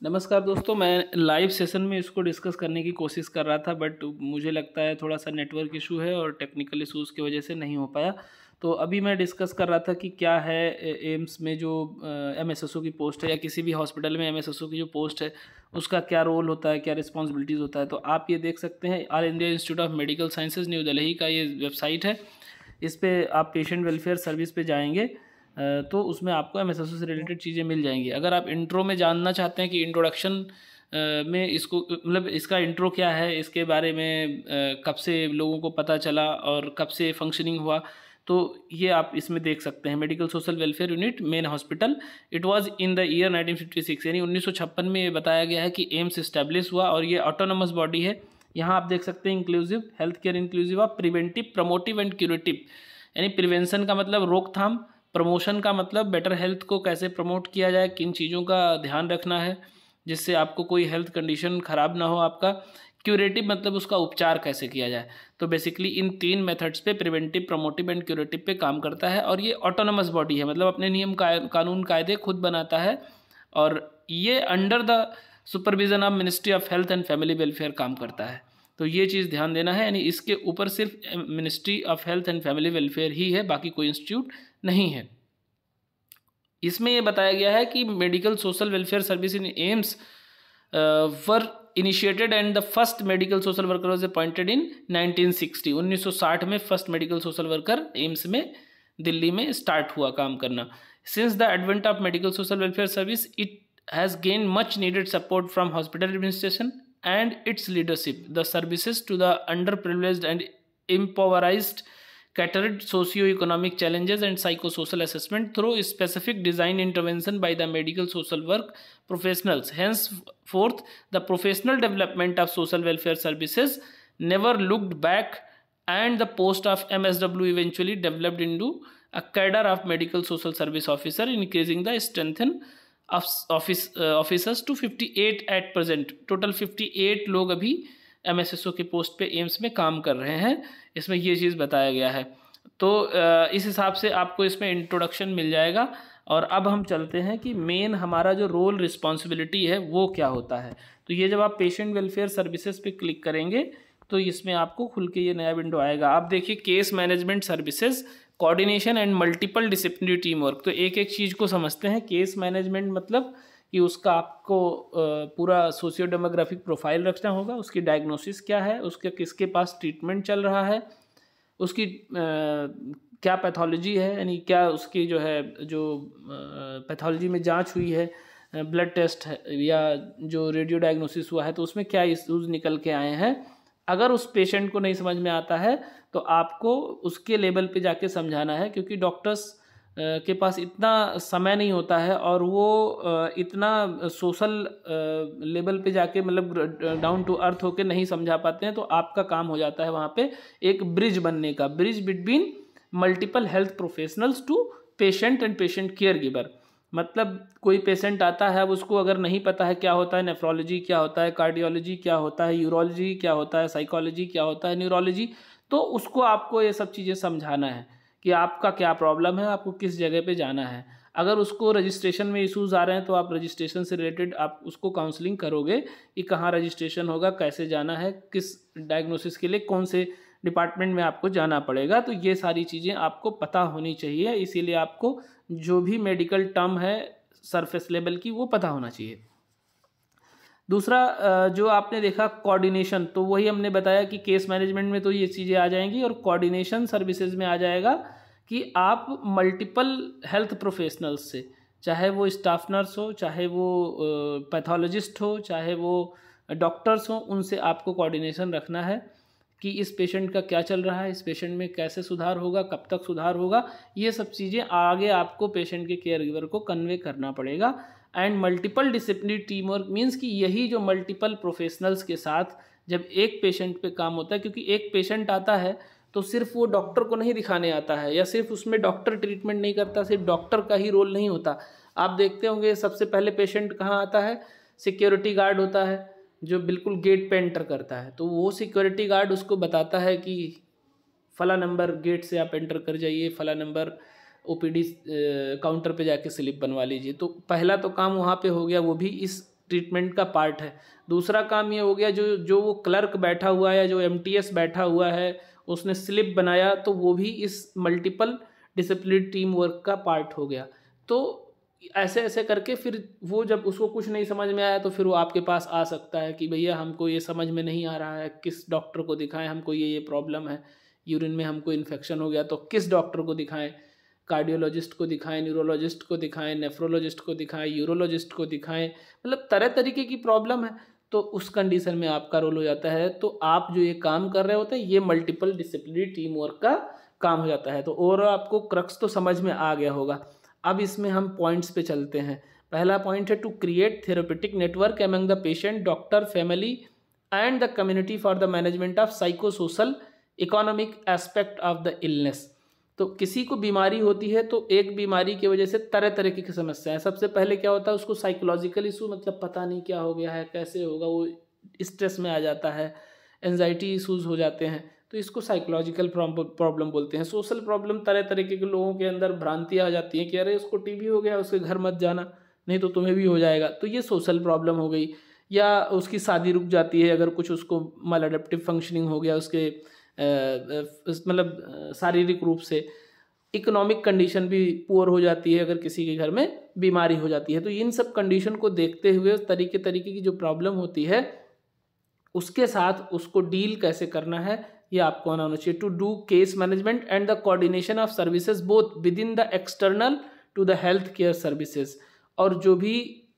नमस्कार दोस्तों, मैं लाइव सेशन में इसको डिस्कस करने की कोशिश कर रहा था बट मुझे लगता है थोड़ा सा नेटवर्क इशू है और टेक्निकल इश्यूज़ की वजह से नहीं हो पाया। तो अभी मैं डिस्कस कर रहा था कि क्या है एम्स में जो एमएसएसओ की पोस्ट है या किसी भी हॉस्पिटल में एमएसएसओ की जो पोस्ट है उसका क्या रोल होता है, क्या रिस्पॉन्सिबिलिटीज़ होता है। तो आप ये देख सकते हैं all India institute of medical sciences new Delhi का ये वेबसाइट है। इस पर आप पेशेंट वेलफेयर सर्विस पे जाएंगे तो उसमें आपको एमएसएसओ से रिलेटेड चीज़ें मिल जाएंगी। अगर आप इंट्रो में जानना चाहते हैं कि इंट्रोडक्शन में इसको मतलब इसका इंट्रो क्या है, इसके बारे में कब से लोगों को पता चला और कब से फंक्शनिंग हुआ, तो ये आप इसमें देख सकते हैं। Medical social welfare unit main hospital, it was in the year 1956, यानी 1956 में ये बताया गया है कि एम्स इस्टेब्लिश हुआ और ये ऑटोनोमस बॉडी है। यहाँ आप देख सकते हैं inclusive health care, inclusive of preventive, promotive and curative, यानी प्रिवेंशन का मतलब रोकथाम, प्रमोशन का मतलब बेटर हेल्थ को कैसे प्रमोट किया जाए, किन चीज़ों का ध्यान रखना है जिससे आपको कोई हेल्थ कंडीशन ख़राब ना हो आपका, क्यूरेटिव मतलब उसका उपचार कैसे किया जाए। तो बेसिकली इन तीन मेथड्स पे प्रिवेंटिव, प्रमोटिव एंड क्यूरेटिव पे काम करता है और ये ऑटोनोमस बॉडी है, मतलब अपने नियम कानून कायदे खुद बनाता है और ये under the supervision of ministry of health and family welfare काम करता है। तो ये चीज़ ध्यान देना है, यानी इसके ऊपर सिर्फ ministry of health and family welfare ही है, बाकी कोई इंस्टीट्यूट नहीं है। इसमें ये बताया गया है कि medical social welfare service in AIIMS were initiated and the first medical social worker was appointed in 1960। 1960 में first medical social worker AIIMS में दिल्ली में स्टार्ट हुआ काम करना। Since the advent of medical social welfare service it has gain much needed support from hospital administration and its leadership. The services to the underprivileged and impoverished catered socio-economic challenges and psychosocial assessment through specific design intervention by the medical social work professionals. Henceforth, the professional development of social welfare services never looked back, and the post of MSW eventually developed into a cadre of medical social service officer, increasing the strength officers to 58 at present. Total 58 लोग अभी एमएसएसओ के post पे AIIMS में काम कर रहे हैं, इसमें ये चीज़ बताया गया है। तो इस हिसाब से आपको इसमें इंट्रोडक्शन मिल जाएगा। और अब हम चलते हैं कि मेन हमारा जो रोल रिस्पॉन्सिबिलिटी है वो क्या होता है। तो ये जब आप पेशेंट वेलफेयर सर्विसेज पे क्लिक करेंगे तो इसमें आपको खुल के ये नया विंडो आएगा। आप देखिए case management services, coordination and multiple disciplinary team work. तो एक एक चीज़ को समझते हैं। केस मैनेजमेंट मतलब कि उसका आपको पूरा सोशियो डेमोग्राफिक प्रोफाइल रखना होगा, उसकी डायग्नोसिस क्या है, उसके किसके पास ट्रीटमेंट चल रहा है, उसकी क्या पैथोलॉजी है, यानी क्या उसकी जो है जो पैथोलॉजी में जांच हुई है, ब्लड टेस्ट है या जो रेडियो डायग्नोसिस हुआ है तो उसमें क्या इश्यूज निकल के आए हैं। अगर उस पेशेंट को नहीं समझ में आता है तो आपको उसके लेवल पे जाके समझाना है, क्योंकि डॉक्टर्स के पास इतना समय नहीं होता है और वो इतना सोशल लेवल पे जाके मतलब डाउन टू अर्थ होके नहीं समझा पाते हैं। तो आपका काम हो जाता है वहाँ पे एक ब्रिज बनने का, bridge between multiple health professionals to patient and patient care giver. मतलब कोई पेशेंट आता है, अब उसको अगर नहीं पता है क्या होता है नेफ्रोलॉजी, क्या होता है कार्डियोलॉजी, क्या होता है यूरोलॉजी, क्या होता है साइकोलॉजी, क्या होता है न्यूरोलॉजी, तो उसको आपको ये सब चीज़ें समझाना है कि आपका क्या प्रॉब्लम है, आपको किस जगह पे जाना है। अगर उसको रजिस्ट्रेशन में इश्यूज़ आ रहे हैं तो आप रजिस्ट्रेशन से रिलेटेड आप उसको काउंसलिंग करोगे कि कहाँ रजिस्ट्रेशन होगा, कैसे जाना है, किस डायग्नोसिस के लिए कौन से डिपार्टमेंट में आपको जाना पड़ेगा। तो ये सारी चीज़ें आपको पता होनी चाहिए, इसीलिए आपको जो भी मेडिकल टर्म है सरफेस लेवल की वो पता होना चाहिए। दूसरा जो आपने देखा कोऑर्डिनेशन, तो वही हमने बताया कि केस मैनेजमेंट में तो ये चीज़ें आ जाएंगी और कोऑर्डिनेशन सर्विसेज में आ जाएगा कि आप मल्टीपल हेल्थ प्रोफेशनल्स से, चाहे वो स्टाफ नर्स हो, चाहे वो पैथोलॉजिस्ट हो, चाहे वो डॉक्टर्स हो, उनसे आपको कोऑर्डिनेशन रखना है कि इस पेशेंट का क्या चल रहा है, इस पेशेंट में कैसे सुधार होगा, कब तक सुधार होगा, ये सब चीज़ें आगे आपको पेशेंट के केयर गिवर को कन्वे करना पड़ेगा। And multiple disciplinary team work means कि यही जो मल्टीपल प्रोफेशनल्स के साथ जब एक पेशेंट पे काम होता है, क्योंकि एक पेशेंट आता है तो सिर्फ वो डॉक्टर को नहीं दिखाने आता है या सिर्फ उसमें डॉक्टर ट्रीटमेंट नहीं करता, सिर्फ डॉक्टर का ही रोल नहीं होता। आप देखते होंगे सबसे पहले पेशेंट कहाँ आता है, सिक्योरिटी गार्ड होता है जो बिल्कुल गेट पे एंटर करता है। तो वो सिक्योरिटी गार्ड उसको बताता है कि फला नंबर गेट से आप एंटर कर जाइए, फला नंबर ओपीडी काउंटर पे जाके स्लिप बनवा लीजिए। तो पहला तो काम वहाँ पे हो गया, वो भी इस ट्रीटमेंट का पार्ट है। दूसरा काम ये हो गया जो जो वो क्लर्क बैठा हुआ है या जो एमटीएस बैठा हुआ है उसने स्लिप बनाया, तो वो भी इस मल्टीपल डिसिप्लिनरी टीम वर्क का पार्ट हो गया। तो ऐसे ऐसे करके फिर वो जब उसको कुछ नहीं समझ में आया तो फिर वो आपके पास आ सकता है कि भैया हमको ये समझ में नहीं आ रहा है, किस डॉक्टर को दिखाएं, हमको ये प्रॉब्लम है, यूरिन में हमको इन्फेक्शन हो गया, तो किस डॉक्टर को दिखाएं, कार्डियोलॉजिस्ट को दिखाएं, न्यूरोलॉजिस्ट को दिखाएं, नेफ्रोलॉजिस्ट को दिखाएं, यूरोलॉजिस्ट को दिखाएं, मतलब तरह तरीके की प्रॉब्लम है। तो उस कंडीशन में आपका रोल हो जाता है। तो आप जो ये काम कर रहे होते हैं ये मल्टीपल डिसिप्लिनरी टीम वर्क का काम हो जाता है। तो ओवरऑल आपको क्रक्स तो समझ में आ गया होगा। अब इसमें हम पॉइंट्स पे चलते हैं। पहला पॉइंट है to create therapeutic network among the patient, doctor, family and the community for the management of psycho social economic aspect of the illness. तो किसी को बीमारी होती है तो एक बीमारी की वजह से तरह तरह की समस्याएं। सबसे पहले क्या होता है, उसको साइकोलॉजिकल इशू, मतलब पता नहीं क्या हो गया है, कैसे होगा, वो स्ट्रेस में आ जाता है, एंजाइटी इशूज़ हो जाते हैं, तो इसको साइकोलॉजिकल प्रॉब्लम बोलते हैं। सोशल प्रॉब्लम, तरह तरीके के लोगों के अंदर भ्रांतियाँ आ जाती हैं कि अरे उसको टीबी हो गया, उसके घर मत जाना नहीं तो तुम्हें भी हो जाएगा, तो ये सोशल प्रॉब्लम हो गई। या उसकी शादी रुक जाती है अगर कुछ उसको माल एडेप्टिव फंक्शनिंग हो गया उसके मतलब शारीरिक रूप से। इकोनॉमिक कंडीशन भी पुअर हो जाती है अगर किसी के घर में बीमारी हो जाती है। तो इन सब कंडीशन को देखते हुए उस तरीके की जो प्रॉब्लम होती है उसके साथ उसको डील कैसे करना है ये आपको आना होना चाहिए। To do case management and the coordination of services both within the external to the health care services. और जो भी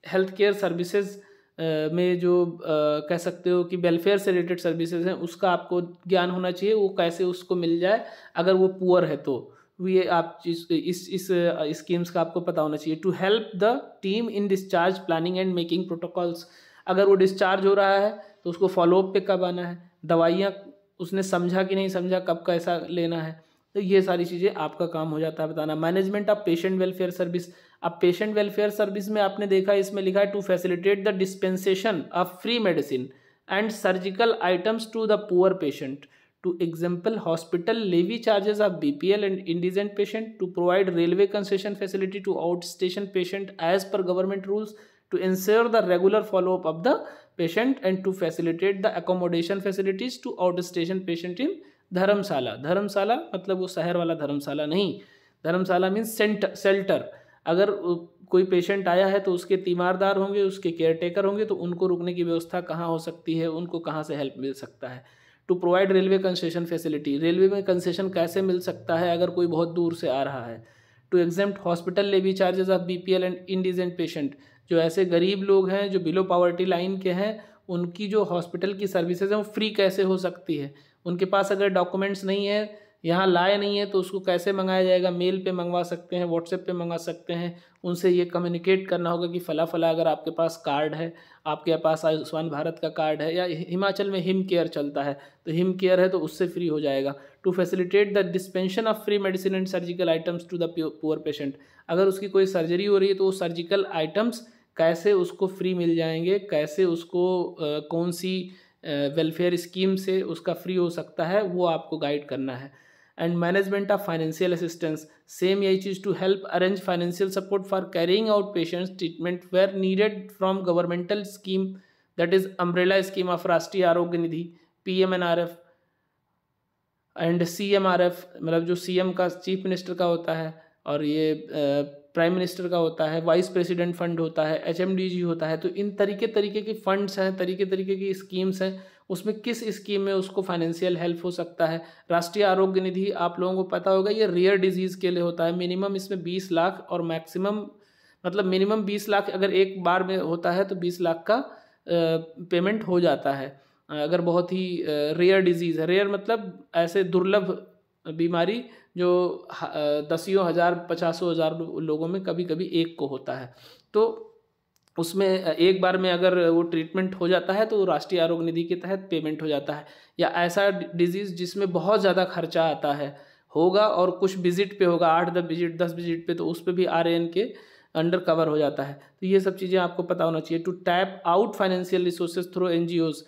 हेल्थ केयर सर्विसेज में जो कह सकते हो कि वेलफेयर से रिलेटेड सर्विसेज हैं उसका आपको ज्ञान होना चाहिए, वो कैसे उसको मिल जाए अगर वो पुअर है तो ये आप इस स्कीम्स का आपको पता होना चाहिए। To help the team in discharge planning and making protocols. अगर वो डिस्चार्ज हो रहा है तो उसको फॉलोअप पे कब आना है, दवाइयाँ उसने समझा कि नहीं समझा, कब कैसा लेना है, तो ये सारी चीज़ें आपका काम हो जाता है बताना। Management of patient welfare service. अब पेशेंट वेलफेयर सर्विस में आपने देखा इसमें लिखा है to facilitate the dispensation of free medicine and surgical items to the poor patient, to exempt hospital levy charges of BPL and indigent patient, to provide railway concession facility to out station patient as per government rules, to ensure the regular follow-up of the patient and to facilitate the accommodation facilities to outstation patient in धर्मशाला। धर्मशाला मतलब वो शहर वाला धर्मशाला नहीं, धर्मशाला means shelter. अगर कोई patient आया है तो उसके तीमारदार होंगे, उसके केयर टेकर होंगे, तो उनको रुकने की व्यवस्था कहाँ हो सकती है, उनको कहाँ से हेल्प मिल सकता है। To provide railway concession facility. Railway में कंसेशन कैसे मिल सकता है अगर कोई बहुत दूर से आ रहा है। To exempt hospital levy charges of BPL and indigent patient. जो ऐसे गरीब लोग हैं जो बिलो पॉवर्टी लाइन के हैं उनकी जो हॉस्पिटल की सर्विसेज हैं वो फ्री कैसे हो सकती है। उनके पास अगर डॉक्यूमेंट्स नहीं है, यहाँ लाए नहीं है, तो उसको कैसे मंगाया जाएगा। मेल पे मंगवा सकते हैं, व्हाट्सएप पे मंगा सकते हैं, उनसे ये कम्युनिकेट करना होगा कि फ़ला फ़ला अगर आपके पास कार्ड है, आपके पास आयुष्मान भारत का कार्ड है, या हिमाचल में हिम केयर चलता है तो हिम केयर है तो उससे फ्री हो जाएगा। To facilitate the dispensation of free medicine and surgical items to the poor patient. अगर उसकी कोई सर्जरी हो रही है तो वो सर्जिकल आइटम्स कैसे उसको फ्री मिल जाएंगे, कैसे उसको कौन सी वेलफेयर स्कीम से उसका फ्री हो सकता है, वो आपको गाइड करना है। And management of financial assistance. Same यही चीज़, to help arrange financial support for carrying out patients treatment where needed from governmental scheme that is umbrella scheme of Rashtriya Arogya Nidhi, PMNRF and CMRF, मतलब जो CM का chief minister का होता है और ये प्राइम मिनिस्टर का होता है, वाइस प्रेसिडेंट फंड होता है, HMDG होता है। तो इन तरीके की फंड्स हैं, तरीके की स्कीम्स हैं, उसमें किस स्कीम में उसको फाइनेंशियल हेल्प हो सकता है। राष्ट्रीय आरोग्य निधि आप लोगों को पता होगा ये रेयर डिजीज़ के लिए होता है। मिनिमम इसमें 20 लाख और मैक्सिमम मतलब मिनिमम 20 लाख अगर एक बार में होता है तो 20 लाख का पेमेंट हो जाता है। अगर बहुत ही रेयर डिजीज़ है, रेयर मतलब ऐसे दुर्लभ बीमारी जो दसियों हज़ार 50 हज़ार लोगों में कभी कभी एक को होता है, तो उसमें एक बार में अगर वो ट्रीटमेंट हो जाता है तो राष्ट्रीय आरोग्य निधि के तहत पेमेंट हो जाता है। या ऐसा डिजीज़ जिसमें बहुत ज़्यादा खर्चा आता है होगा और कुछ विजिट पे होगा, 8-10 विजिट 10 विजिट पे, तो उस पर भी RAN के अंडर कवर हो जाता है। तो ये सब चीज़ें आपको पता होना चाहिए। To tap out financial resources through NGOs।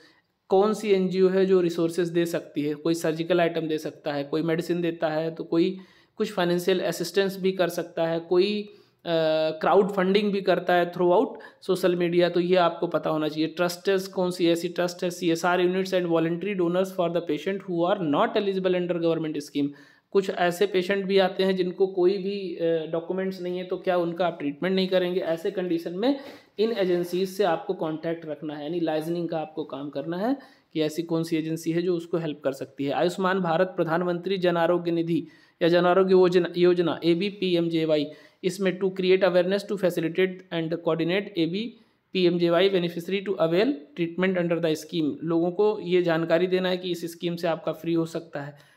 कौन सी NGO है जो रिसोर्सेज दे सकती है, कोई सर्जिकल आइटम दे सकता है, कोई मेडिसिन देता है, तो कोई कुछ फाइनेंशियल असिस्टेंस भी कर सकता है, कोई क्राउड फंडिंग भी करता है थ्रू आउट सोशल मीडिया, तो ये आपको पता होना चाहिए। ट्रस्टेस कौन सी ऐसी ट्रस्ट है? CSR units and voluntary donors for the patient who are not eligible under government scheme. कुछ ऐसे पेशेंट भी आते हैं जिनको कोई भी डॉक्यूमेंट्स नहीं है, तो क्या उनका आप ट्रीटमेंट नहीं करेंगे? ऐसे कंडीशन में इन एजेंसीज से आपको कांटेक्ट रखना है, यानी लाइजनिंग का आपको काम करना है कि ऐसी कौन सी एजेंसी है जो उसको हेल्प कर सकती है। आयुष्मान भारत प्रधानमंत्री जन आरोग्य निधि या जन आरोग्य योजना ABPMJY, इसमें to create awareness to facilitate and coordinate ABPMJY beneficiary to avail treatment under the scheme. लोगों को ये जानकारी देना है कि इस स्कीम से आपका फ्री हो सकता है।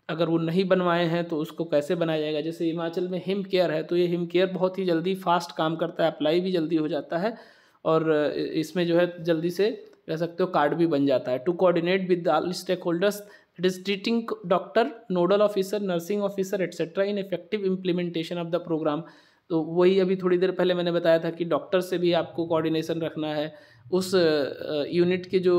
अगर वो नहीं बनवाए हैं तो उसको कैसे बनाया जाएगा। जैसे हिमाचल में हिम केयर है, तो ये हिम केयर बहुत ही जल्दी फास्ट काम करता है, अप्लाई भी जल्दी हो जाता है और इसमें जो है जल्दी से कह सकते हो कार्ड भी बन जाता है। To coordinate with all stakeholders, it is treating doctor, nodal officer, nursing officer etcetera in effective implementation of the programme. तो वही अभी थोड़ी देर पहले मैंने बताया था कि डॉक्टर से भी आपको कोऑर्डिनेशन रखना है, उस यूनिट के जो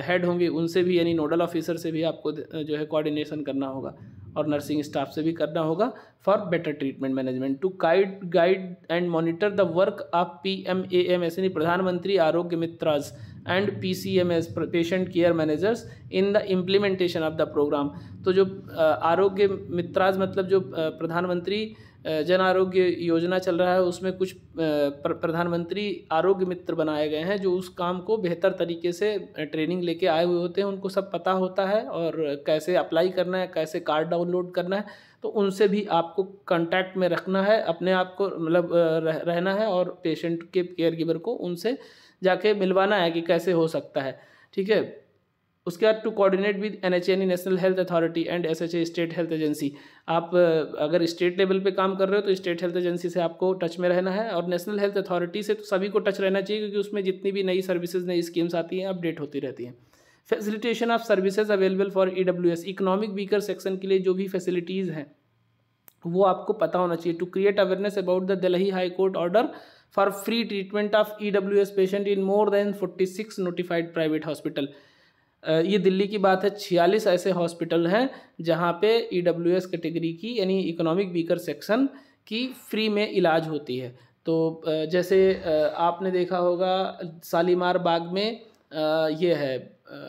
हेड होंगे उनसे भी, यानी नोडल ऑफिसर से भी आपको जो है कोऑर्डिनेशन करना होगा और नर्सिंग स्टाफ से भी करना होगा for better treatment management. To guide and monitor the work of PMAMS यानी Pradhan Mantri Arogya Mitras and PCMS patient care managers in the implementation of the programme. तो जो आरोग्य मित्राज मतलब जो प्रधानमंत्री जन आरोग्य योजना चल रहा है, उसमें कुछ प्रधानमंत्री आरोग्य मित्र बनाए गए हैं जो उस काम को बेहतर तरीके से ट्रेनिंग लेके आए हुए होते हैं, उनको सब पता होता है और कैसे अप्लाई करना है, कैसे कार्ड डाउनलोड करना है। तो उनसे भी आपको कांटेक्ट में रखना है, अपने आप को मतलब रहना है और पेशेंट के केयर गिवर को उनसे जाके मिलवाना है कि कैसे हो सकता है। ठीक है। उसके बाद to coordinate with NHA national health authority and SHA state health agency. आप अगर स्टेट लेवल पे काम कर रहे हो तो स्टेट हेल्थ एजेंसी से आपको टच में रहना है और नेशनल हेल्थ अथॉरिटी से तो सभी को टच रहना चाहिए, क्योंकि उसमें जितनी भी नई सर्विसेज नई स्कीम्स आती हैं अपडेट होती रहती हैं। Facilitation of services available for EWS, economic weaker section के लिए जो भी फैसिलिटीज़ हैं वो आपको पता होना चाहिए। To create awareness about the Delhi high court order for free treatment of EWS patient in more than 46 notified private hospital. ये दिल्ली की बात है, 46 ऐसे हॉस्पिटल हैं जहाँ पे EWS कैटेगरी की यानी इकोनॉमिक वीकर सेक्शन की फ्री में इलाज होती है। तो जैसे आपने देखा होगा शालीमार बाग में ये है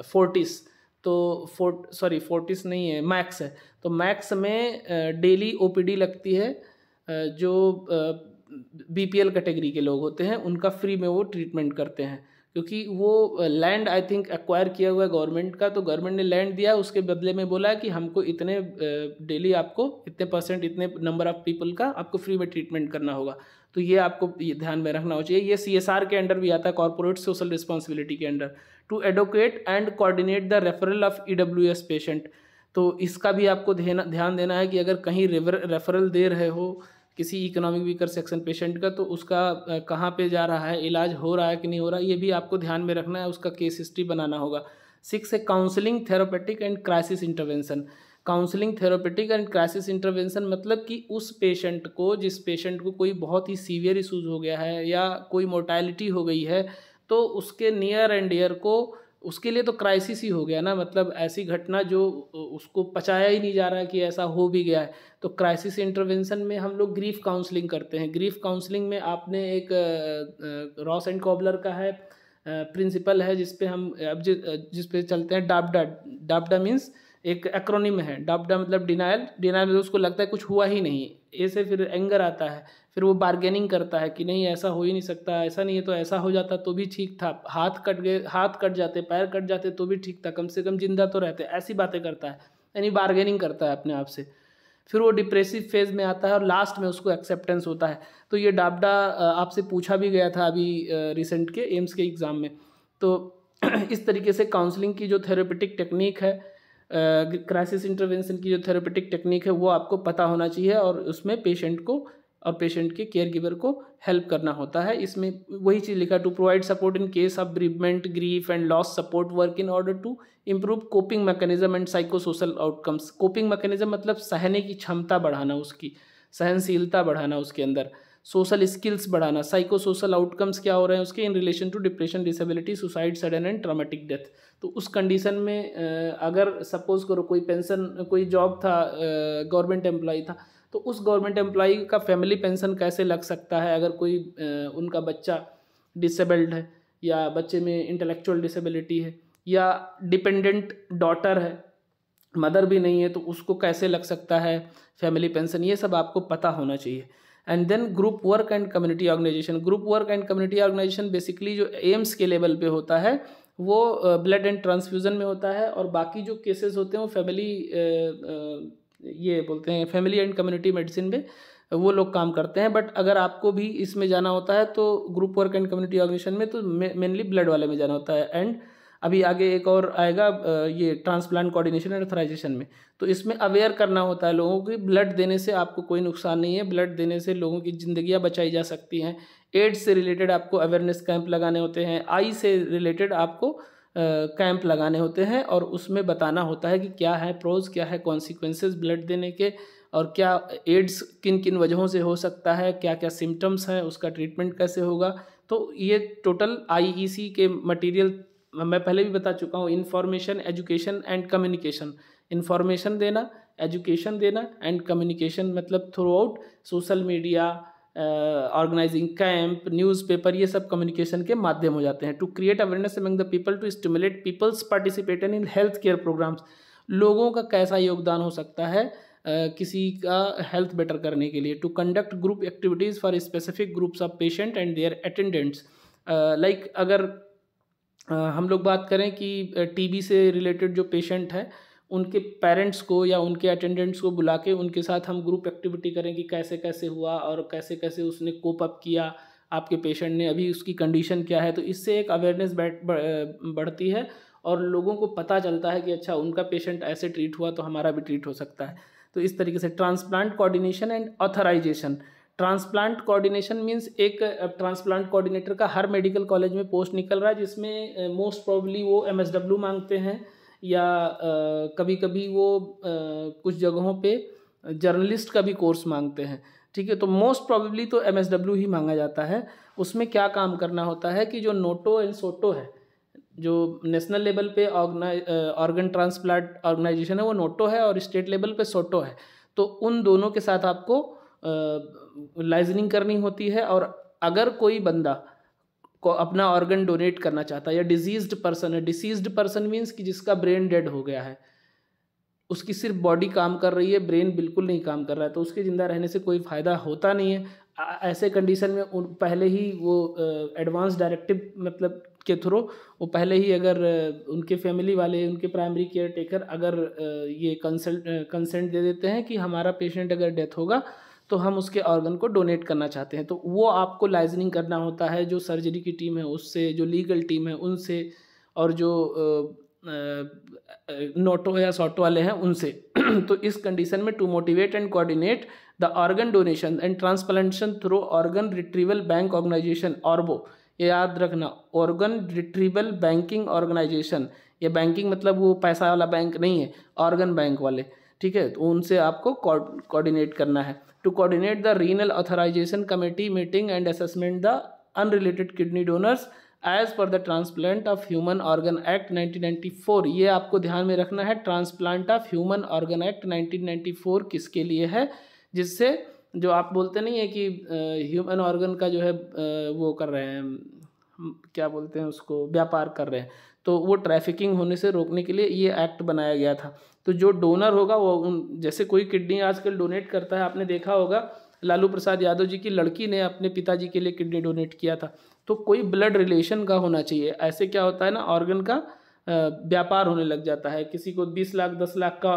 फोर्टिस, तो फोर्टिस नहीं है, मैक्स है। तो मैक्स में डेली OPD लगती है, जो BPL कैटेगरी के लोग होते हैं उनका फ्री में वो ट्रीटमेंट करते हैं, क्योंकि वो लैंड आई थिंक एक्वायर किया हुआ है गवर्नमेंट का। तो गवर्नमेंट ने लैंड दिया, उसके बदले में बोला है कि हमको इतने डेली आपको इतने % इतने नंबर ऑफ पीपल का आपको फ्री में ट्रीटमेंट करना होगा। तो ये आपको ये ध्यान में रखना हो चाहिए। ये CSR के अंडर भी आता है, कॉर्पोरेट सोशल रिस्पॉन्सिबिलिटी के under. To advocate and coordinate the referral of EWS patient. तो इसका भी आपको ध्यान देना है कि अगर कहीं रेफरल दे रहे हो किसी इकोनॉमिक वीकर सेक्शन पेशेंट का, तो उसका कहाँ पे जा रहा है, इलाज हो रहा है कि नहीं हो रहा है, ये भी आपको ध्यान में रखना है, उसका केस हिस्ट्री बनाना होगा। 6 है counselling, therapeutic and crisis intervention. Counselling, therapeutic and crisis intervention मतलब कि उस पेशेंट को, जिस पेशेंट को कोई बहुत ही सीवियर इशूज़ हो गया है या कोई मोर्टैलिटी हो गई है, तो उसके नियर एंड डियर को, उसके लिए तो क्राइसिस ही हो गया ना, मतलब ऐसी घटना जो उसको पचाया ही नहीं जा रहा है कि ऐसा हो भी गया है। तो क्राइसिस इंटरवेंशन में हम लोग ग्रीफ काउंसलिंग करते हैं। ग्रीफ काउंसलिंग में आपने एक रॉस एंड कॉबलर का है प्रिंसिपल है, जिस पे हम अब जिस पे चलते हैं, डाबडा। डाबडा मीन्स एक एक्रोनिम है। डाबडा मतलब डिनायल में उसको लगता है कुछ हुआ ही नहीं, ऐसे फिर एंगर आता है, फिर वो बार्गेनिंग करता है कि नहीं ऐसा हो ही नहीं सकता, ऐसा नहीं है तो ऐसा हो जाता तो भी ठीक था, हाथ कट जाते, पैर कट जाते तो भी ठीक था, कम से कम जिंदा तो रहते, ऐसी बातें करता है, यानी बार्गेनिंग करता है अपने आप से। फिर वो डिप्रेसिव फेज में आता है और लास्ट में उसको एक्सेप्टेंस होता है। तो ये डाबडा आपसे पूछा भी गया था अभी रिसेंट के एम्स के एग्ज़ाम में। तो इस तरीके से काउंसलिंग की जो थेरेपेटिक टेक्निक है, क्राइसिस इंटरवेंशन की जो थेरेपेटिक टेक्निक है, वो आपको पता होना चाहिए और उसमें पेशेंट को और पेशेंट के केयर गिवर को हेल्प करना होता है। इसमें वही चीज़ लिखा, to provide support in case of bereavement, grief and loss, support work in order to improve coping mechanism and psycho social outcomes. Coping mechanism मतलब सहने की क्षमता बढ़ाना, उसकी सहनशीलता बढ़ाना उसके अंदर, सोशल स्किल्स बढ़ाना। साइको सोशल आउटकम्स क्या हो रहे हैं उसके, in relation to depression, disability, suicide, sudden and traumatic death. तो उस कंडीशन में अगर सपोज करो कोई पेंशन, कोई जॉब था, गवर्नमेंट एम्प्लॉय था, तो उस गवर्नमेंट एम्प्लॉई का फैमिली पेंशन कैसे लग सकता है अगर कोई उनका बच्चा डिसेबल्ड है, या बच्चे में इंटेलेक्चुअल डिसेबिलिटी है, या डिपेंडेंट डॉटर है, मदर भी नहीं है, तो उसको कैसे लग सकता है फैमिली पेंशन, ये सब आपको पता होना चाहिए। And then group work and community organisation. Group work and community organisation basically जो एम्स के लेवल पे होता है वो ब्लड एंड ट्रांसफ्यूज़न में होता है, और बाकी जो केसेस होते हैं वो फैमिली ये बोलते हैं फैमिली एंड कम्युनिटी मेडिसिन में वो लोग काम करते हैं। बट अगर आपको भी इसमें जाना होता है तो group work and community organisation में तो मेनली ब्लड वाले में जाना होता है। एंड अभी आगे एक और आएगा ये ट्रांसप्लांट कोऑर्डिनेशन एंड ऑथराइजेशन में, तो इसमें अवेयर करना होता है लोगों को, ब्लड देने से आपको कोई नुकसान नहीं है, ब्लड देने से लोगों की ज़िंदगियां बचाई जा सकती हैं। एड्स से रिलेटेड आपको अवेयरनेस कैंप लगाने होते हैं, आई से रिलेटेड आपको कैंप लगाने होते हैं, और उसमें बताना होता है कि क्या है प्रोज, क्या है कॉन्सिक्वेंसेस ब्लड देने के, और क्या एड्स किन किन वजहों से हो सकता है, क्या क्या सिम्टम्स हैं, उसका ट्रीटमेंट कैसे होगा। तो ये टोटल आईईसी के मटेरियल मैं पहले भी बता चुका हूँ, information, education and communication. Information देना, एजुकेशन देना एंड कम्युनिकेशन, मतलब throughout social media, organising camp, newspaper, ये सब कम्युनिकेशन के माध्यम हो जाते हैं। To create awareness among the people, to stimulate people's participation in health care programmes. लोगों का कैसा योगदान हो सकता है किसी का हेल्थ बेटर करने के लिए। To conduct group activities for specific groups of patient and their attendants. Like अगर हम लोग बात करें कि टीबी से रिलेटेड जो पेशेंट है उनके पेरेंट्स को या उनके अटेंडेंट्स को बुला के उनके साथ हम ग्रुप एक्टिविटी करें कि कैसे कैसे हुआ और कैसे कैसे उसने कोप अप किया, आपके पेशेंट ने, अभी उसकी कंडीशन क्या है। तो इससे एक अवेयरनेस बढ़ती है और लोगों को पता चलता है कि अच्छा उनका पेशेंट ऐसे ट्रीट हुआ तो हमारा भी ट्रीट हो सकता है। तो इस तरीके से transplant coordination and authorisation. Transplant coordination means एक ट्रांसप्लांट कोऑर्डिनेटर का हर मेडिकल कॉलेज में पोस्ट निकल रहा है, जिसमें मोस्ट प्रोबेबली वो MSW मांगते हैं, या कभी कभी वो कुछ जगहों पे जर्नलिस्ट का भी कोर्स मांगते हैं। ठीक है, तो मोस्ट प्रोबेबली तो MSW ही मांगा जाता है। उसमें क्या काम करना होता है कि जो नोटो एंड सोटो है, जो नेशनल लेवल पे ऑर्गन ट्रांसप्लांट ऑर्गेनाइजेशन है वो नोटो है, और स्टेट लेवल पे सोटो है। तो उन दोनों के साथ आपको लाइजनिंग करनी होती है। और अगर कोई बंदा को अपना ऑर्गन डोनेट करना चाहता है, या डिजीज्ड पर्सन है, डिसीज्ड पर्सन मीन्स कि जिसका ब्रेन डेड हो गया है, उसकी सिर्फ बॉडी काम कर रही है, ब्रेन बिल्कुल नहीं काम कर रहा है, तो उसके ज़िंदा रहने से कोई फ़ायदा होता नहीं है। ऐसे कंडीशन में पहले ही वो एडवांस डायरेक्टिव मतलब के थ्रू वो पहले ही अगर उनके फैमिली वाले, उनके प्राइमरी केयर टेकर अगर ये कंसेंट दे देते हैं कि हमारा पेशेंट अगर डेथ होगा तो हम उसके ऑर्गन को डोनेट करना चाहते हैं, तो वो आपको लाइजनिंग करना होता है, जो सर्जरी की टीम है उससे, जो लीगल टीम है उनसे, और जो नोटो या सॉटो वाले हैं उनसे। तो इस कंडीशन में to motivate and coordinate the organ donation and transplantation through organ retrieval bank organisation, ORBO, ये याद रखना, ऑर्गन रिट्रीवल बैंकिंग ऑर्गेनाइजेशन। ये बैंकिंग मतलब वो पैसा वाला बैंक नहीं है, ऑर्गन बैंक वाले। ठीक है, तो उनसे आपको कोऑर्डिनेट करना है। To coordinate the renal authorisation committee meeting and assessment the unrelated kidney donors as per the transplant of human organ act 1994। ये आपको ध्यान में रखना है, transplant of human organ act 1994 किसके लिए है, जिससे जो आप बोलते नहीं है कि ह्यूमन ऑर्गन का जो है वो कर रहे हैं, क्या बोलते हैं उसको, व्यापार कर रहे हैं, तो वो ट्रैफिकिंग होने से रोकने के लिए ये एक्ट बनाया गया था। तो जो डोनर होगा वो जैसे कोई किडनी आजकल डोनेट करता है, आपने देखा होगा लालू प्रसाद यादव जी की लड़की ने अपने पिताजी के लिए किडनी डोनेट किया था, तो कोई ब्लड रिलेशन का होना चाहिए। ऐसे क्या होता है ना, ऑर्गन का व्यापार होने लग जाता है, किसी को 20 लाख 10 लाख का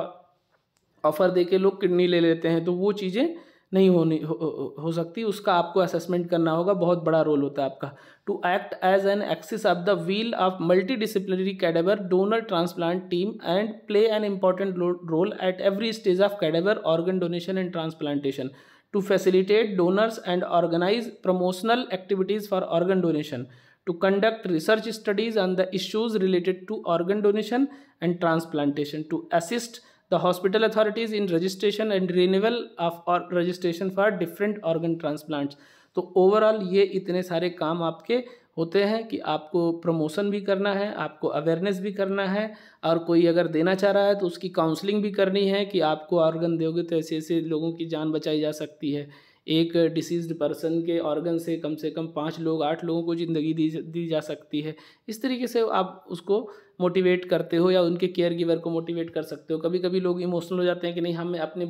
ऑफर देके लोग किडनी ले लेते हैं, तो वो चीज़ें नहीं हो सकती, उसका आपको असेसमेंट करना होगा, बहुत बड़ा रोल होता है आपका। To act as an axis of the wheel of multidisciplinary cadaver donor transplant team and play an important role at every stage of cadaver organ donation and transplantation. To facilitate donors and organize promotional activities for organ donation, to conduct research studies on the issues related to organ donation and transplantation, to assist the hospital authorities in registration and renewal of registration for different organ transplants। तो overall ये इतने सारे काम आपके होते हैं कि आपको प्रमोशन भी करना है, आपको अवेयरनेस भी करना है, और कोई अगर देना चाह रहा है तो उसकी काउंसलिंग भी करनी है कि आपको ऑर्गन दोगे तो ऐसे ऐसे लोगों की जान बचाई जा सकती है। एक डिसीज्ड पर्सन के ऑर्गन से कम 5 लोग 8 लोगों को ज़िंदगी दी जा सकती है। इस तरीके से आप उसको मोटिवेट करते हो या उनके केयर गिवर को मोटिवेट कर सकते हो। कभी कभी लोग इमोशनल हो जाते हैं कि नहीं, हमें अपने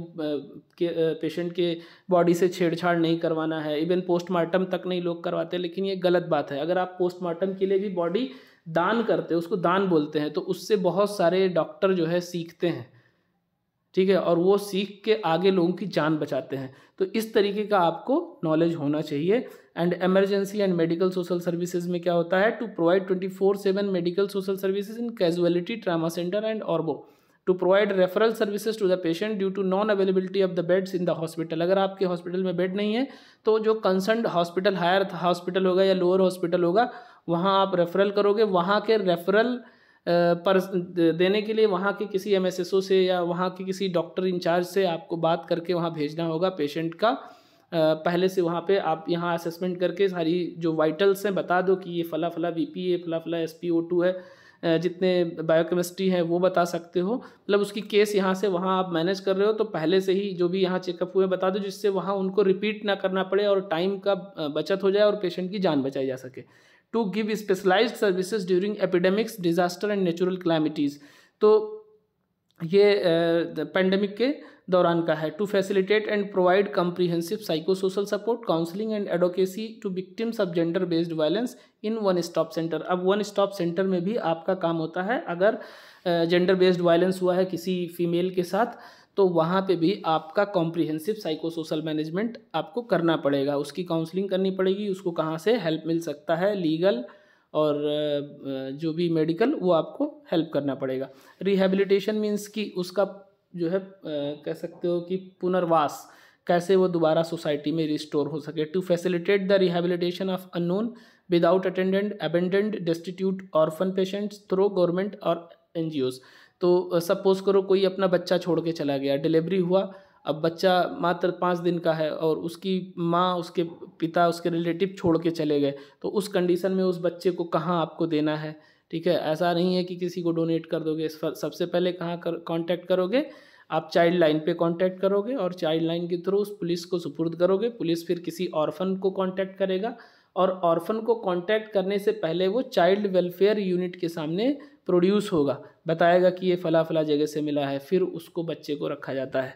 पेशेंट के बॉडी से छेड़छाड़ नहीं करवाना है, इवन पोस्टमार्टम तक नहीं लोग करवाते, लेकिन ये गलत बात है। अगर आप पोस्टमार्टम के लिए भी बॉडी दान करते हो, उसको दान बोलते हैं, तो उससे बहुत सारे डॉक्टर जो है सीखते हैं, ठीक है, और वो सीख के आगे लोगों की जान बचाते हैं। तो इस तरीके का आपको नॉलेज होना चाहिए। And emergency and medical social services में क्या होता है, to provide 24/7 medical social services in casualty trauma centre and ORBO, to provide referral services to the patient due to non availability of the beds in the hospital. अगर आपके hospital में bed नहीं है तो जो कंसर्न्ड हॉस्पिटल, हायर हॉस्पिटल होगा या lower hospital होगा, वहाँ आप रेफरल करोगे। वहाँ के रेफरल पर देने के लिए वहाँ के किसी MSSO से या वहाँ के किसी डॉक्टर इंचार्ज से आपको बात करके वहाँ भेजना होगा पेशेंट का। पहले से वहाँ पे आप यहाँ असेसमेंट करके सारी जो वाइटल्स हैं बता दो कि ये फला फला BP है, फला फला SpO2 है, जितने बायोकेमिस्ट्री है वो बता सकते हो। मतलब उसकी केस यहाँ से वहाँ आप मैनेज कर रहे हो तो पहले से ही जो भी यहाँ चेकअप हुए बता दो, जिससे वहाँ उनको रिपीट ना करना पड़े और टाइम का बचत हो जाए और पेशेंट की जान बचाई जा सके। To give specialised services during epidemics, disaster and natural calamities, तो ये पेंडेमिक के दौरान का है। To facilitate and provide comprehensive psychosocial support, counselling and advocacy to victims of gender based violence in one stop centre. अब one stop centre में भी आपका काम होता है, अगर जेंडर बेस्ड वायलेंस हुआ है किसी फीमेल के साथ तो वहाँ पे भी आपका कॉम्प्रिहेंसिव साइकोसोशल मैनेजमेंट आपको करना पड़ेगा, उसकी काउंसलिंग करनी पड़ेगी, उसको कहाँ से हेल्प मिल सकता है, लीगल और जो भी मेडिकल, वो आपको हेल्प करना पड़ेगा। रिहैबिलिटेशन मीन्स कि उसका जो है कह सकते हो कि पुनर्वास, कैसे वो दोबारा सोसाइटी में रिस्टोर हो सके। To facilitate the rehabilitation of unknown without attendant abandoned destitute orphan patients through government और NGOs। तो सपोज करो कोई अपना बच्चा छोड़ के चला गया, डिलीवरी हुआ, अब बच्चा मात्र 5 दिन का है और उसकी माँ, उसके पिता, उसके रिलेटिव छोड़ के चले गए, तो उस कंडीशन में उस बच्चे को कहाँ आपको देना है, ठीक है। ऐसा नहीं है कि किसी को डोनेट कर दोगे, सबसे पहले कहाँ कांटेक्ट करोगे आप, चाइल्ड लाइन पे कांटेक्ट करोगे और चाइल्ड लाइन के थ्रू उस पुलिस को सुपुर्द करोगे। पुलिस फिर किसी ऑर्फन को कांटेक्ट करेगा और ऑर्फन को कांटेक्ट करने से पहले वो चाइल्ड वेलफेयर यूनिट के सामने प्रोड्यूस होगा, बताएगा कि ये फला फला जगह से मिला है, फिर उसको बच्चे को रखा जाता है।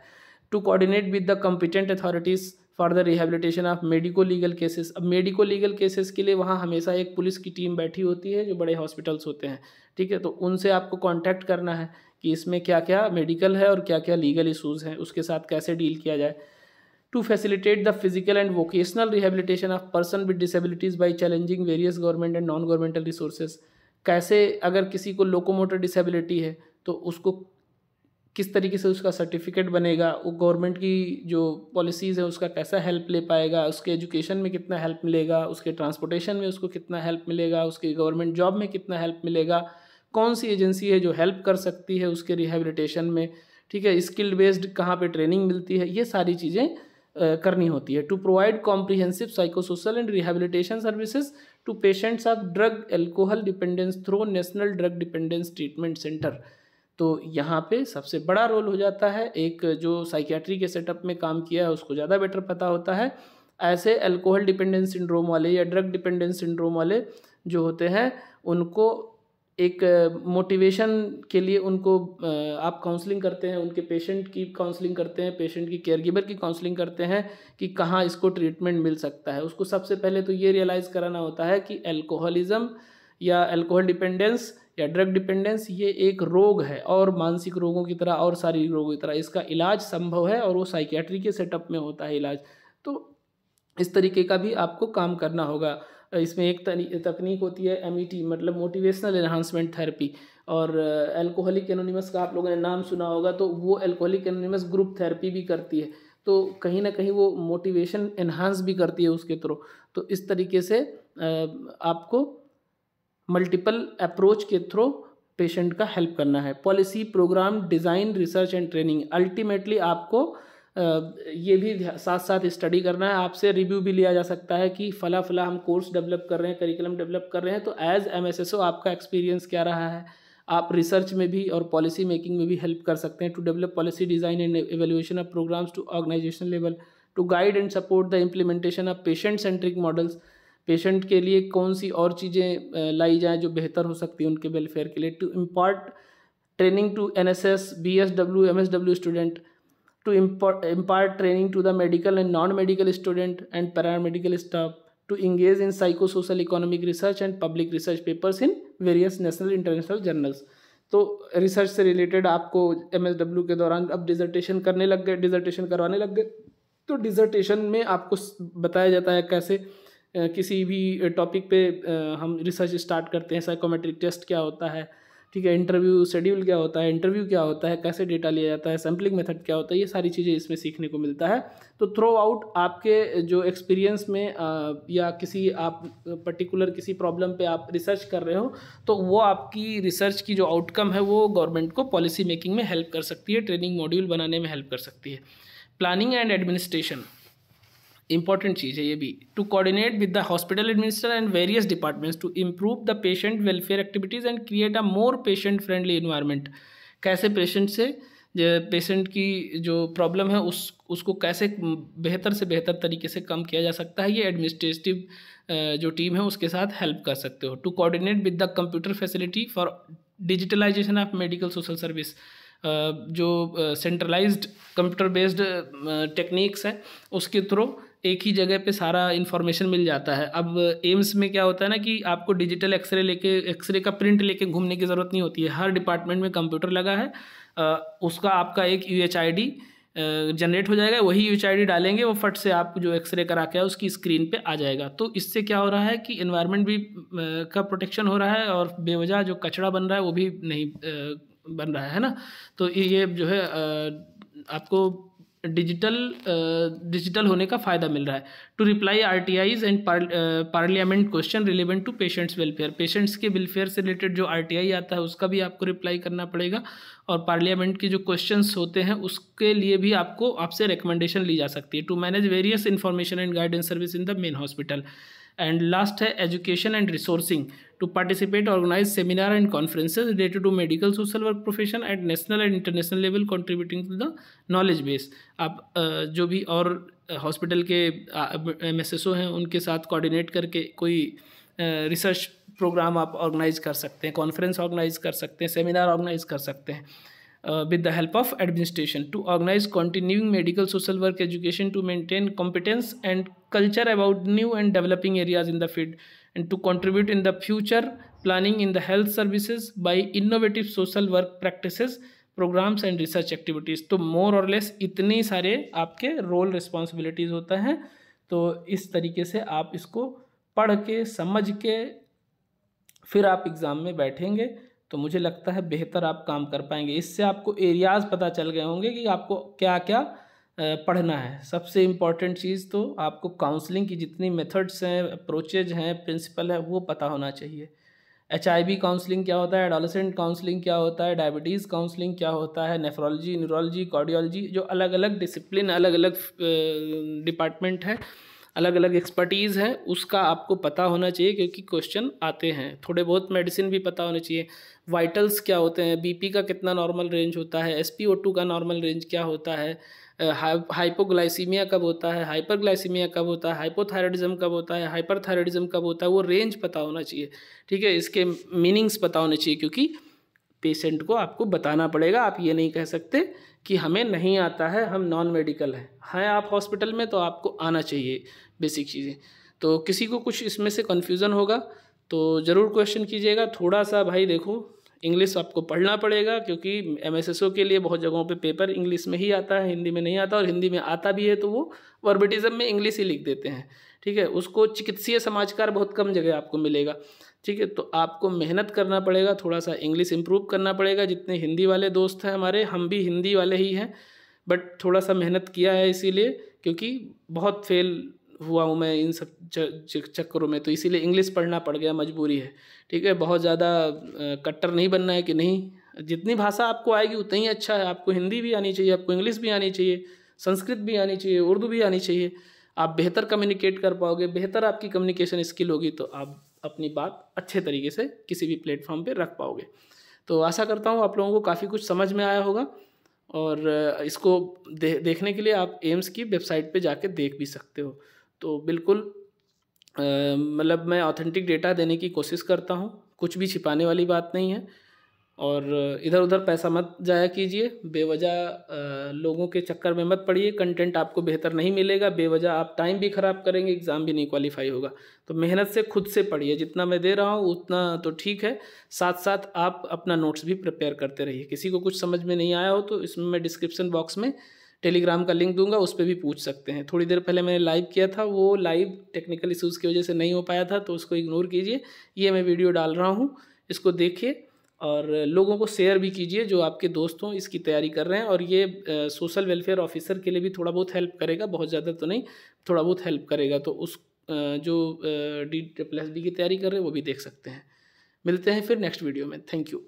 To coordinate with the competent authorities for the rehabilitation of medico legal cases. अब मेडिको लीगल केसेस के लिए वहाँ हमेशा एक पुलिस की टीम बैठी होती है जो बड़े हॉस्पिटल्स होते हैं, ठीक है, तो उनसे आपको कांटेक्ट करना है कि इसमें क्या क्या मेडिकल है और क्या क्या लीगल इशूज़ हैं, उसके साथ कैसे डील किया जाए। To facilitate the physical and vocational rehabilitation of person with disabilities by challenging various government and non governmental resources. कैसे अगर किसी को लोकोमोटर डिसेबिलिटी है तो उसको किस तरीके से उसका सर्टिफिकेट बनेगा, वो गवर्नमेंट की जो पॉलिसीज़ है उसका कैसा हेल्प ले पाएगा, उसके एजुकेशन में कितना हेल्प मिलेगा, उसके ट्रांसपोर्टेशन में उसको कितना हेल्प मिलेगा, उसके गवर्नमेंट जॉब में कितना हेल्प मिलेगा, कौन सी एजेंसी है जो हेल्प कर सकती है उसके रिहेबिलिटेशन में, ठीक है, स्किल बेस्ड कहाँ पे ट्रेनिंग मिलती है, ये सारी चीज़ें करनी होती है। To provide comprehensive psychosocial and rehabilitation services to patients of drug alcohol dependence through national drug dependence treatment centre. तो यहाँ पे सबसे बड़ा रोल हो जाता है, एक जो साइकियाट्री के सेटअप में काम किया है उसको ज़्यादा बेटर पता होता है, ऐसे अल्कोहल डिपेंडेंस सिंड्रोम वाले या ड्रग डिपेंडेंस सिंड्रोम वाले जो होते हैं उनको एक मोटिवेशन के लिए उनको आप काउंसलिंग करते हैं, उनके पेशेंट की काउंसलिंग करते हैं, पेशेंट की केयर गिवर की काउंसलिंग करते हैं कि कहाँ इसको ट्रीटमेंट मिल सकता है। उसको सबसे पहले तो ये रियलाइज़ कराना होता है कि अल्कोहलिज्म या अल्कोहल डिपेंडेंस या ड्रग डिपेंडेंस ये एक रोग है और मानसिक रोगों की तरह और शारीरिक रोगों की तरह इसका इलाज संभव है और वो साइकियाट्री के सेटअप में होता है इलाज। तो इस तरीके का भी आपको काम करना होगा। इसमें एक तकनीक होती है MET, मतलब मोटिवेशनल एनहांसमेंट थेरेपी, और अल्कोहलिक एनोनिमस का आप लोगों ने नाम सुना होगा, तो वो अल्कोहलिक एनोनिमस ग्रुप थेरेपी भी करती है, तो कहीं ना कहीं वो मोटिवेशन एनहांस भी करती है उसके थ्रू। तो इस तरीके से आपको मल्टीपल अप्रोच के थ्रू पेशेंट का हेल्प करना है। Policy, programme, design, research and training, ultimately आपको ये भी साथ साथ स्टडी करना है। आपसे रिव्यू भी लिया जा सकता है कि फला फला हम कोर्स डेवलप कर रहे हैं, करिकुलम डेवलप कर रहे हैं, तो एज MSSO आपका एक्सपीरियंस क्या रहा है। आप रिसर्च में भी और पॉलिसी मेकिंग में भी हेल्प कर सकते हैं to develop policy design and evaluation of programmes to organisation level, to guide and support the implementation of patient centric models. Patient के लिए कौन सी और चीज़ें लाई जाएँ जो बेहतर हो सकती हैं उनके वेलफेयर के लिए। To impart training to NSS BSW MSW student, to impart training to the medical and non-medical student and paramedical staff, to engage in psychosocial economic research and public research papers in various national international journals। तो research से related आपको MSW के दौरान अब dissertation करने लग गए, dissertation करवाने लग गए, तो डिजर्टेशन में आपको बताया जाता है कैसे किसी भी टॉपिक पे हम रिसर्च स्टार्ट करते हैं, साइकोमेट्रिक टेस्ट क्या होता है, ठीक है, इंटरव्यू शेड्यूल क्या होता है, इंटरव्यू क्या होता है, कैसे डेटा लिया जाता है, सैम्पलिंग मेथड क्या होता है, ये सारी चीज़ें इसमें सीखने को मिलता है। तो थ्रू आउट आपके जो एक्सपीरियंस में या किसी आप पर्टिकुलर किसी प्रॉब्लम पे आप रिसर्च कर रहे हो, तो वो आपकी रिसर्च की जो आउटकम है वो गवर्नमेंट को पॉलिसी मेकिंग में हेल्प कर सकती है, ट्रेनिंग मॉड्यूल बनाने में हेल्प कर सकती है। प्लानिंग एंड एडमिनिस्ट्रेशन इंपॉर्टेंट चीज़ है ये भी, to coordinate with the hospital administrator and various departments to improve the patient welfare activities and create a more patient friendly environment. कैसे पेशेंट की जो प्रॉब्लम है उसको कैसे बेहतर से बेहतर तरीके से कम किया जा सकता है, ये एडमिनिस्ट्रेटिव जो टीम है उसके साथ हेल्प कर सकते हो। To coordinate with the computer facility for digitalisation of medical social service, जो सेंट्रलाइज्ड कंप्यूटर बेस्ड टेक्निक्स हैं उसके थ्रू एक ही जगह पे सारा इन्फॉर्मेशन मिल जाता है। अब एम्स में क्या होता है ना कि आपको डिजिटल एक्सरे का प्रिंट लेके घूमने की ज़रूरत नहीं होती है, हर डिपार्टमेंट में कंप्यूटर लगा है, उसका आपका एक UHID जनरेट हो जाएगा, वही UHID डालेंगे, वो फट से आप जो एक्सरे करा के उसकी स्क्रीन पे आ जाएगा। तो इससे क्या हो रहा है कि एनवायरनमेंट भी का प्रोटेक्शन हो रहा है और बेवजह जो कचरा बन रहा है वो भी नहीं बन रहा है ना। तो ये जो है आपको डिजिटल होने का फ़ायदा मिल रहा है। To reply RTIs and parliament question relevant to patients welfare, patients के वेलफेयर से रिलेटेड जो RTI आता है उसका भी आपको रिप्लाई करना पड़ेगा, और पार्लियामेंट के जो क्वेश्चंस होते हैं उसके लिए भी आपसे रिकमेंडेशन ली जा सकती है। To manage various information and guidance service in the main hospital. And last है education and resourcing, to participate organise seminar and conferences related to medical social work profession at national and international level contributing to the knowledge base. आप जो भी और hospital के MSSO हैं उनके साथ coordinate करके कोई रिसर्च प्रोग्राम आप ऑर्गेनाइज कर सकते हैं, कॉन्फ्रेंस ऑर्गेनाइज कर सकते हैं, सेमिनार ऑर्गेनाइज कर सकते हैं with the help of administration। to organize continuing medical social work education to maintain competence and culture about new and developing areas in the field, and to contribute in the future planning in the health services by innovative social work practices, programs and research activities। तो more or less इतने सारे आपके role responsibilities होता है। तो इस तरीके से आप इसको पढ़ के समझ के फिर आप एग्ज़ाम में बैठेंगे तो मुझे लगता है बेहतर आप काम कर पाएंगे। इससे आपको एरियाज़ पता चल गए होंगे कि आपको क्या क्या पढ़ना है। सबसे इम्पॉर्टेंट चीज़ तो आपको काउंसलिंग की जितनी मेथड्स हैं, अप्रोचेज हैं, प्रिंसिपल है, वो पता होना चाहिए। HIV काउंसलिंग क्या होता है, एडोलेसेंट काउंसलिंग क्या होता है, डायबिटीज़ काउंसलिंग क्या होता है, नेफ्रोलॉजी, न्यूरोलॉजी, कार्डियोलॉजी, जो अलग अलग डिसिप्लिन, अलग अलग डिपार्टमेंट है, अलग अलग एक्सपर्टीज़ है, उसका आपको पता होना चाहिए क्योंकि क्वेश्चन आते हैं। थोड़े बहुत मेडिसिन भी पता होने चाहिए। वाइटल्स क्या होते हैं, BP का कितना नॉर्मल रेंज होता है, SpO2 का नॉर्मल रेंज क्या होता है, हाइपोग्लाइसीमिया कब होता है, हाइपरग्लाइसीमिया कब होता है, हाइपोथायराइडिज्म कब होता है, हाइपरथायराइडिज्म कब होता है, वो रेंज पता होना चाहिए। ठीक है, इसके मीनिंग्स पता होने चाहिए क्योंकि पेशेंट को आपको बताना पड़ेगा। आप ये नहीं कह सकते कि हमें नहीं आता है, हम नॉन मेडिकल हैं आप हॉस्पिटल में, तो आपको आना चाहिए बेसिक चीज़ें। तो किसी को कुछ इसमें से कन्फ्यूज़न होगा तो ज़रूर क्वेश्चन कीजिएगा। थोड़ा सा भाई देखो इंग्लिश आपको पढ़ना पड़ेगा क्योंकि MSSO के लिए बहुत जगहों पे पेपर इंग्लिश में ही आता है, हिंदी में नहीं आता, और हिंदी में आता भी है तो वो वर्बेटिज्म में इंग्लिश ही लिख देते हैं। ठीक है, उसको चिकित्सीय समाचार बहुत कम जगह आपको मिलेगा। ठीक है, तो आपको मेहनत करना पड़ेगा, थोड़ा सा इंग्लिश इम्प्रूव करना पड़ेगा। जितने हिंदी वाले दोस्त हैं हमारे, हम भी हिंदी वाले ही हैं, बट थोड़ा सा मेहनत किया है इसीलिए, क्योंकि बहुत फेल हुआ हूँ मैं इन सब चक्करों में, तो इसीलिए इंग्लिश पढ़ना पड़ गया, मजबूरी है। ठीक है, बहुत ज़्यादा कट्टर नहीं बनना है कि नहीं, जितनी भाषा आपको आएगी उतना ही अच्छा है। आपको हिंदी भी आनी चाहिए, आपको इंग्लिश भी आनी चाहिए, संस्कृत भी आनी चाहिए, उर्दू भी आनी चाहिए। आप बेहतर कम्युनिकेट कर पाओगे, बेहतर आपकी कम्युनिकेशन स्किल होगी तो आप अपनी बात अच्छे तरीके से किसी भी प्लेटफॉर्म पे रख पाओगे। तो आशा करता हूँ आप लोगों को काफ़ी कुछ समझ में आया होगा, और इसको देखने के लिए आप एम्स की वेबसाइट पे जाके देख भी सकते हो। तो बिल्कुल मतलब मैं ऑथेंटिक डेटा देने की कोशिश करता हूँ, कुछ भी छिपाने वाली बात नहीं है। और इधर उधर पैसा मत जाया कीजिए, बेवजह लोगों के चक्कर में मत पड़िए, कंटेंट आपको बेहतर नहीं मिलेगा, बेवजह आप टाइम भी ख़राब करेंगे, एग्ज़ाम भी नहीं क्वालिफाई होगा। तो मेहनत से खुद से पढ़िए, जितना मैं दे रहा हूँ उतना तो ठीक है, साथ साथ आप अपना नोट्स भी प्रिपेयर करते रहिए। किसी को कुछ समझ में नहीं आया हो तो इसमें मैं डिस्क्रिप्शन बॉक्स में टेलीग्राम का लिंक दूंगा, उस पर भी पूछ सकते हैं। थोड़ी देर पहले मैंने लाइव किया था, वो लाइव टेक्निकल इशूज़ की वजह से नहीं हो पाया था, तो उसको इग्नोर कीजिए। ये मैं वीडियो डाल रहा हूँ, इसको देखिए और लोगों को शेयर भी कीजिए जो आपके दोस्त हों इसकी तैयारी कर रहे हैं। और ये सोशल वेलफेयर ऑफिसर के लिए भी थोड़ा बहुत हेल्प करेगा, बहुत ज़्यादा तो नहीं, थोड़ा बहुत हेल्प करेगा। तो उस जो DSSB की तैयारी कर रहे हैं वो भी देख सकते हैं। मिलते हैं फिर नेक्स्ट वीडियो में। Thank you.